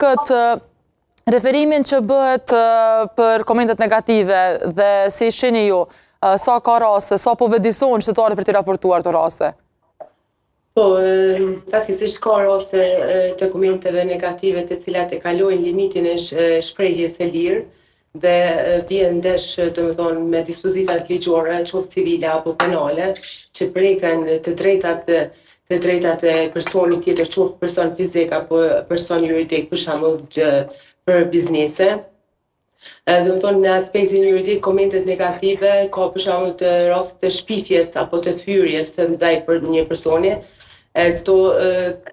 këtë referimin që bëhet për komentet negative dhe si shini ju, sa ka raste, sa po vëdison qytetarët për të raportuar të raste? Po, fatkesisht ka raste të komenteve negative të cilat e kalojnë limitin e shprehjes së lirë dhe vjen ndesh, domethënë, me dispozitat ligjore, qoftë civile apo penale, që preken të drejtat e personit tjetër, qoftë person fizik apo person juridik, për shembull për biznese. Domethënë, në aspektin juridik, komentet negative ka për shembull të raste të shpifjes apo të thyrjes ndaj për një personi. Këto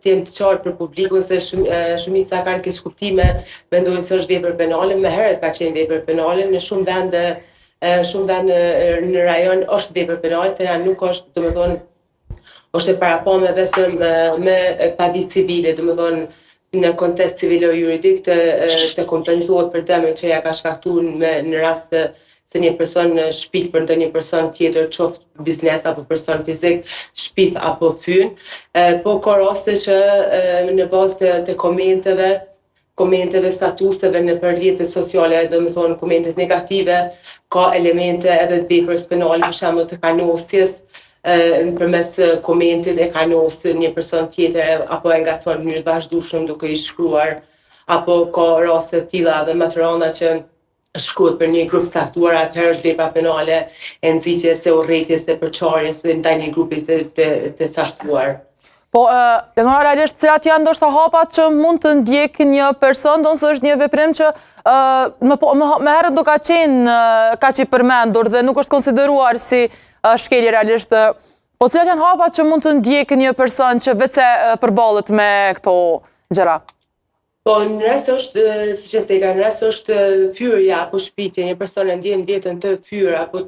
them të qartë për publikun se shumica kanë keq kuptime, mendojnë se është vepër penale, më herët ka qenë vepër penale, në shumë vende në rajon është vepër penale, tani nuk është, domethënë, është e parapamë vetëm me padicë civile, domethënë në kontekst civilo-juridik të kompenzohet për dëmin që ja ka shkaktuar në rast se një person shpif për ndonjë person tjetër, qoftë biznes apo person fizik, shpif apo thyn. Po ka raste që në bazë të komenteve, statuseve në rrjetet sociale, domethënë komentet negative, ka elemente edhe të veprës penale, për shembull të kanosjes, përmes komentit e kanos një person tjetër apo e ngacmon në mënyrë të vazhdueshme duke i shkruar, apo ka raste të tilla dhe më të rënda që shkruhet për një grup caktuar, atëherë është vepra penale e nxitjes së urrëties së përçarjes ndaj një grupi të caktuar. Po, Leonora, realisht cilat janë ndoshta hapat që mund të ndjek një person, nëse është një veprim që më herët do ka qenë kaq i përmendur dhe nuk është konsideruar si shkelje realisht. Po cilat janë hapat që mund të ndjek një person që vetë përballet me këto gjëra? Po, në rast është, siç e thënë, në rast është fyrja apo shpifje, një person e ndjen veten të fyer apo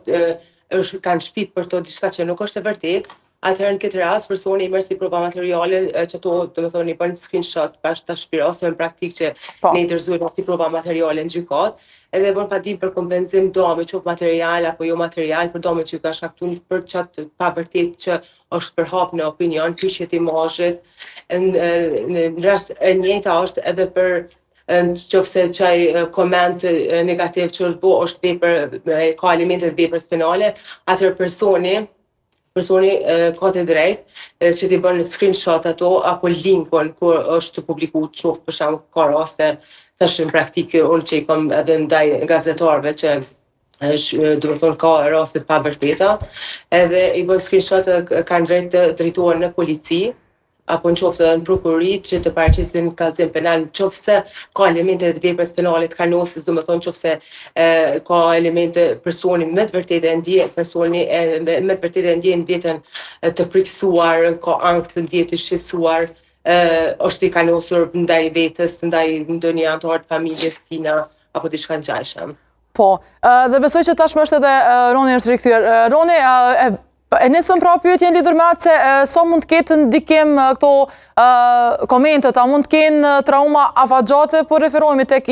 kanë shpif për to diçka që nuk është e vërtetë, atëherë në këtë rast personi i merr si prova materiale që ato, domethënë, i bën screenshot pas ta shpirosën në praktikë që ne i dorëzojmë si prova materiale në gjykat, edhe bën padim për kompenzim dëme, qoftë material apo jo material, për dëmet që ka shkaktuar për çat pa vërtet që është përhap në opinion, kryqjet imazhit. Në rast e njëjta është edhe për nëse çaj koment negativ që është bo është vepër, ka elemente të veprës penale, atëherë personi ka të drejtë që t'i bën screenshot ato apo linkun kur është publikuar, qoftë për shembull ka raste tash në praktikë unë që i kam edhe ndaj gazetarëve që domethënë ka raste pa vërteta, edhe i bën screenshot kanë drejtë të drejtohen në polici apo nëse në prokurori që të paraqisin kallëzim penal, nëse ka elemente të veprës penale të kanosjes, domethënë nëse ka elemente personi me të vërtetë ndjen veten të friksuar, ka ankth të ndjetë të shqetësuar, është i kanosur ndaj vetes, ndaj ndonjë antar të familjes tina apo diçka ngjashme. Po, dhe besoj që tashmë është edhe Roni është rikthyer. Roni, e nisëm pra pyetjen lidhur me atë se sa mund të ketë ndikim këto komentet, a mund të kenë trauma afatgjate, po referohemi tek